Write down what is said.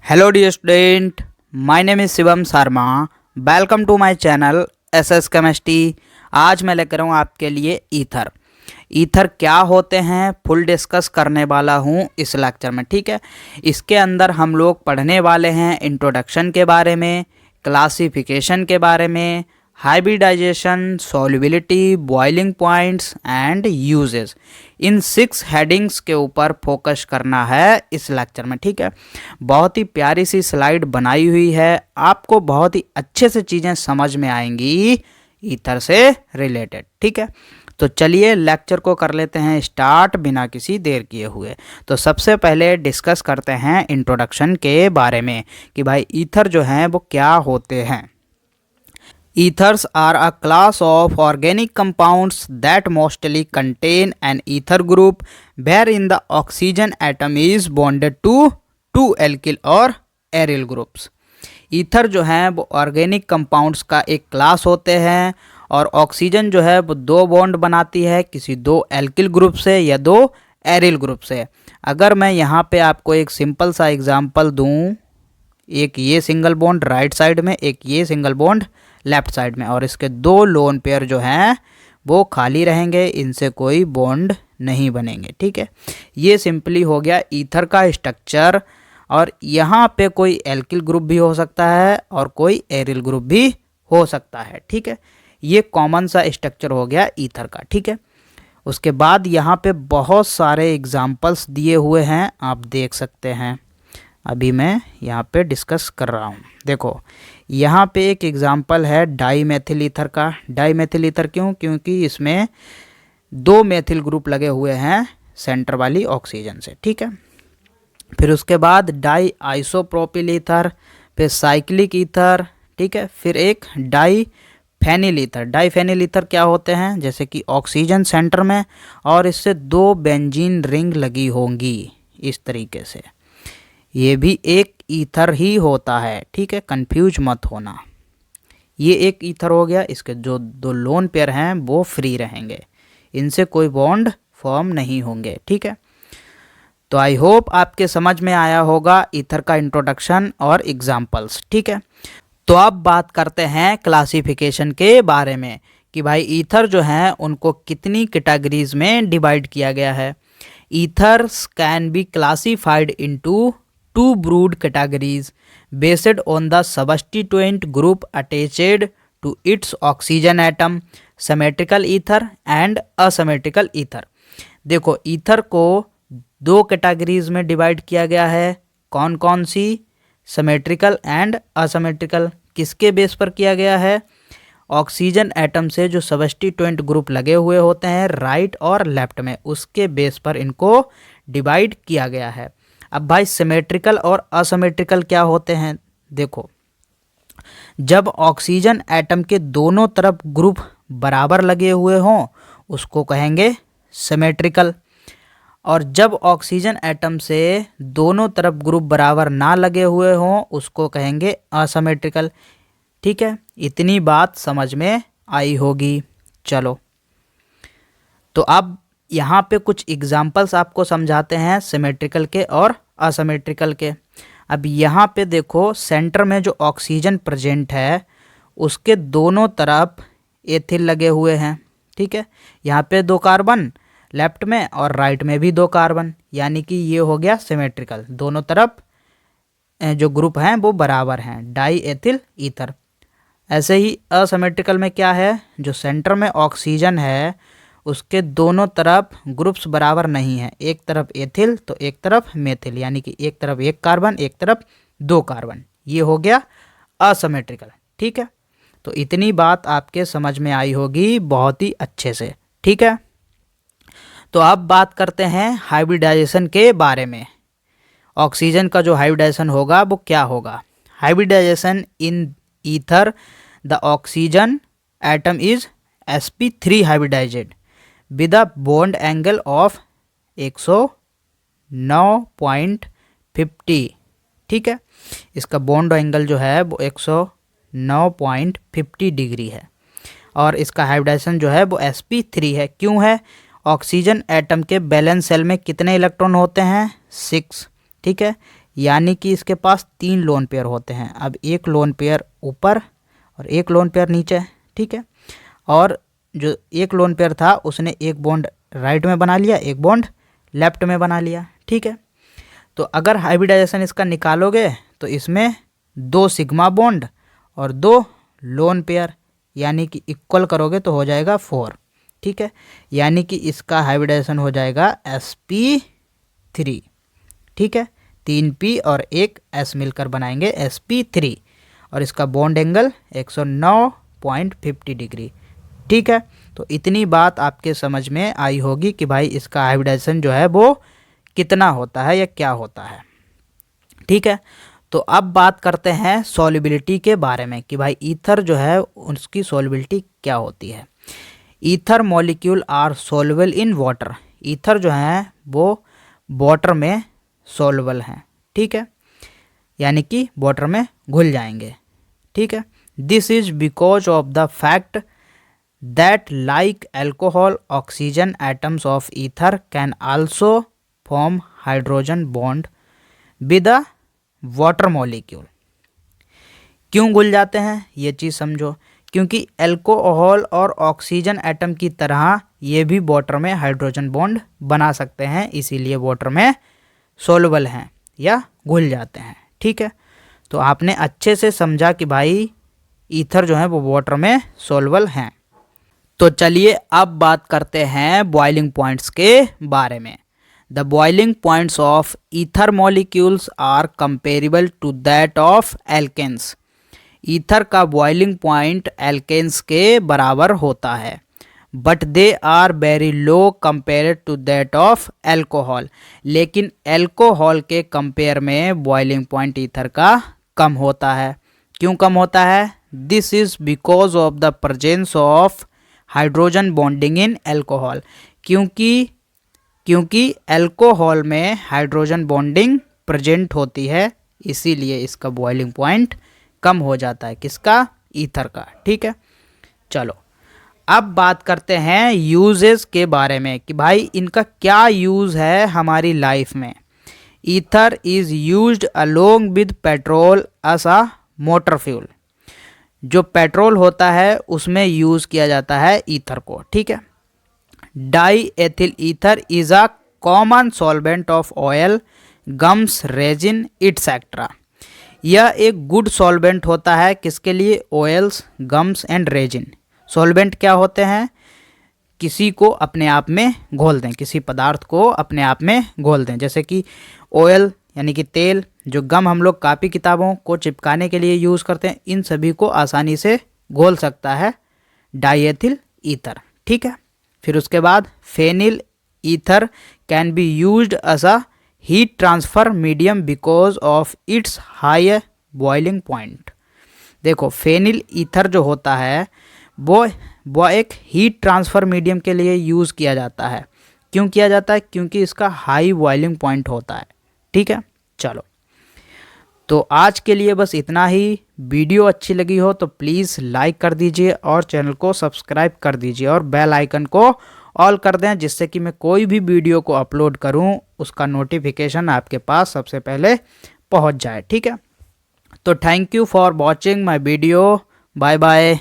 Hello dear student, my name is Shivam Sharma. Welcome to my channel SS chemistry. आज मैं लेकर हूँ आपके लिए ईथर क्या होते हैं फुल डिस्कस करने वाला हूँ इस लेक्चर में। ठीक है, इसके अंदर हम लोग पढ़ने वाले हैं इंट्रोडक्शन के बारे में, क्लासिफिकेशन के बारे में, hybridisation, solubility, boiling points and uses. इन 6 हेडिंग्स के ऊपर फोकस करना है इस लेक्चर में। ठीक है, बहुत ही प्यारी सी स्लाइड बनाई हुई है, आपको बहुत ही अच्छे से चीज़ें समझ में आएंगी ईथर से रिलेटेड। ठीक है, तो चलिए लेक्चर को कर लेते हैं स्टार्ट बिना किसी देर किए हुए। तो सबसे पहले डिस्कस करते हैं इंट्रोडक्शन के बारे में कि भाई ईथर जो हैं वो क्या होते हैं। Ethers are a class of organic compounds that mostly contain an ether group wherein the oxygen atom is bonded to two alkyl और aryl groups। ईथर जो है वो ऑर्गेनिक कंपाउंड्स का एक क्लास होते हैं और ऑक्सीजन जो है वो 2 बॉन्ड बनाती है किसी 2 एल्किल ग्रुप से या 2 एरिल ग्रुप से। अगर मैं यहाँ पे आपको एक सिंपल सा एग्जांपल दूँ, एक ये सिंगल बॉन्ड राइट साइड में, एक ये सिंगल बॉन्ड लेफ्ट साइड में, और इसके 2 लोन पेयर जो हैं वो खाली रहेंगे, इनसे कोई बॉन्ड नहीं बनेंगे। ठीक है, ये सिंपली हो गया ईथर का स्ट्रक्चर। और यहाँ पे कोई एल्किल ग्रुप भी हो सकता है और कोई एरिल ग्रुप भी हो सकता है। ठीक है, ये कॉमन सा स्ट्रक्चर हो गया ईथर का। ठीक है, उसके बाद यहाँ पे बहुत सारे एग्जाम्पल्स दिए हुए हैं, आप देख सकते हैं। अभी मैं यहाँ पे डिस्कस कर रहा हूँ। देखो यहाँ पे एक एग्जाम्पल है डाई मेथिल ईथर का। डाई मेथिल ईथर क्यों? क्योंकि इसमें 2 मेथिल ग्रुप लगे हुए हैं सेंटर वाली ऑक्सीजन से। ठीक है, फिर उसके बाद डाई आइसोप्रोपिल ईथर, फिर साइक्लिक ईथर। ठीक है, फिर एक di phenyl ether. Di phenyl ether क्या होते हैं? जैसे कि ऑक्सीजन सेंटर में और इससे 2 बेंजीन रिंग लगी होंगी इस तरीके से, ये भी एक ईथर ही होता है। ठीक है, कंफ्यूज मत होना। ये एक ईथर हो गया, इसके जो 2 लोन पेयर हैं वो फ्री रहेंगे, इनसे कोई बॉन्ड फॉर्म नहीं होंगे। ठीक है, तो आई होप आपके समझ में आया होगा ईथर का इंट्रोडक्शन और एग्जाम्पल्स। ठीक है, तो अब बात करते हैं क्लासिफिकेशन के बारे में कि भाई ईथर जो हैं उनको कितनी कैटेगरीज में डिवाइड किया गया है। Ethers can be classified into 2 broad categories based on the substituent group attached to its oxygen atom, symmetrical ether and asymmetrical ether। देखो ईथर को 2 कैटेगरीज में डिवाइड किया गया है। कौन कौन सी? Symmetrical and असमेट्रिकल। किसके बेस पर किया गया है? ऑक्सीजन एटम से जो सबस्टिट्यूएंट ग्रुप लगे हुए होते हैं राइट और लेफ्ट में, उसके बेस पर इनको डिवाइड किया गया है। अब भाई सिमेट्रिकल और असमेट्रिकल क्या होते हैं? देखो जब ऑक्सीजन एटम के दोनों तरफ ग्रुप बराबर लगे हुए हों उसको कहेंगे सिमेट्रिकल, और जब ऑक्सीजन एटम से दोनों तरफ ग्रुप बराबर ना लगे हुए हों उसको कहेंगे असमेट्रिकल। ठीक है, इतनी बात समझ में आई होगी। चलो तो अब यहाँ पे कुछ एग्जाम्पल्स आपको समझाते हैं सिमेट्रिकल के और असमेट्रिकल के। अब यहाँ पे देखो सेंटर में जो ऑक्सीजन प्रेजेंट है उसके दोनों तरफ एथिल लगे हुए हैं। ठीक है, यहाँ पे 2 कार्बन लेफ्ट में और राइट में भी 2 कार्बन, यानी कि ये हो गया सिमेट्रिकल, दोनों तरफ जो ग्रुप हैं वो बराबर हैं, डाई एथिल ईथर। ऐसे ही असमेट्रिकल में क्या है? जो सेंटर में ऑक्सीजन है उसके दोनों तरफ ग्रुप्स बराबर नहीं है, एक तरफ एथिल तो एक तरफ मेथिल, यानी कि एक तरफ 1 कार्बन एक तरफ 2 कार्बन, ये हो गया असमेट्रिकल। ठीक है, तो इतनी बात आपके समझ में आई होगी बहुत ही अच्छे से। ठीक है, तो अब बात करते हैं हाइब्रिडाइजेशन के बारे में। ऑक्सीजन का जो हाइब्रिडाइजेशन होगा वो क्या होगा? Hybridization in ether the oxygen atom is sp3 hybridized with a bond angle of 109.50। ठीक है, इसका बॉन्ड एंगल जो है वो 109.50 डिग्री है और इसका हाइब्रिडाइजेशन जो है वो sp3 है। क्यों है? ऑक्सीजन एटम के बैलेंस सेल में कितने इलेक्ट्रॉन होते हैं? 6। ठीक है, यानी कि इसके पास 3 लोन पेयर होते हैं। अब एक लोन पेयर ऊपर और एक लोन पेयर नीचे, ठीक है। और जो एक लोन पेयर था उसने एक बॉन्ड राइट में बना लिया, एक बॉन्ड लेफ्ट में बना लिया, ठीक है। तो अगर हाइब्रिडाइजेशन इसका निकालोगे तो इसमें 2 सिग्मा बॉन्ड और 2 लोन पेयर यानी कि इक्वल करोगे तो हो जाएगा 4, ठीक है। यानी कि इसका हाइब्रिडाइजेशन हो जाएगा sp3, ठीक है। 3p और एक s मिलकर बनाएंगे sp3 और इसका बॉन्ड एंगल 109.50 डिग्री, ठीक है। तो इतनी बात आपके समझ में आई होगी कि भाई इसका हाइब्रिडाइजेशन जो है वो कितना होता है या क्या होता है, ठीक है। तो अब बात करते हैं सॉल्युबिलिटी के बारे में कि भाई ईथर जो है उसकी सॉल्युबिलिटी क्या होती है। Ether molecule are soluble in water. Ether जो है वो वाटर में सोल्युबल हैं, ठीक है, यानी कि वाटर में घुल जाएंगे, ठीक है। This is because of the fact that like alcohol oxygen atoms of ether can also form hydrogen bond with a water molecule. क्यों घुल जाते हैं ये चीज़ समझो। क्योंकि एल्कोहल और ऑक्सीजन एटम की तरह ये भी वाटर में हाइड्रोजन बॉन्ड बना सकते हैं, इसीलिए वाटर में सोल्युबल हैं या घुल जाते हैं, ठीक है। तो आपने अच्छे से समझा कि भाई ईथर जो है वो वाटर में सोल्युबल हैं। तो चलिए अब बात करते हैं बॉइलिंग पॉइंट्स के बारे में। The boiling points of ether molecules are comparable to that of alkanes. Ether का बॉइलिंग पॉइंट एल्केन्स के बराबर होता है, but they are very low compare to that of alcohol. लेकिन एल्कोहल के कंपेयर में बॉइलिंग पॉइंट ईथर का कम होता है। क्यों कम होता है? This is because of the presence of hydrogen bonding in alcohol. क्योंकि एल्कोहल में हाइड्रोजन बॉन्डिंग प्रेजेंट होती है, इसीलिए इसका बॉइलिंग पॉइंट कम हो जाता है। किसका? ईथर का, ठीक है। चलो अब बात करते हैं यूजेस के बारे में कि भाई इनका क्या यूज़ है हमारी लाइफ में। Ether is used along with petrol as a motor fuel. जो पेट्रोल होता है उसमें यूज़ किया जाता है ईथर को, ठीक है। Die ethyl ether is a common solvent of oil, gums, resin et cetera. यह एक गुड सॉल्वेंट होता है किसके लिए? Oils, gums and resin. Solvent क्या होते हैं? किसी को अपने आप में घोल दें, किसी पदार्थ को अपने आप में घोल दें। जैसे कि ऑयल यानी कि तेल, जो गम हम लोग कापी किताबों को चिपकाने के लिए यूज़ करते हैं, इन सभी को आसानी से घोल सकता है डाईएथिल ईथर, ठीक है। फिर उसके बाद phenyl ether can be used as a heat transfer medium because of its high boiling point. देखो फेनिल ईथर जो होता है वो एक हीट ट्रांसफ़र मीडियम के लिए यूज़ किया जाता है। क्यों किया जाता है? क्योंकि इसका हाई बॉइलिंग पॉइंट होता है, ठीक है। चलो तो आज के लिए बस इतना ही। वीडियो अच्छी लगी हो तो प्लीज़ लाइक कर दीजिए और चैनल को सब्सक्राइब कर दीजिए और बेल आइकन को ऑल कर दें, जिससे कि मैं कोई भी वीडियो को अपलोड करूं उसका नोटिफिकेशन आपके पास सबसे पहले पहुंच जाए, ठीक है। तो thank you for watching my video. Bye bye.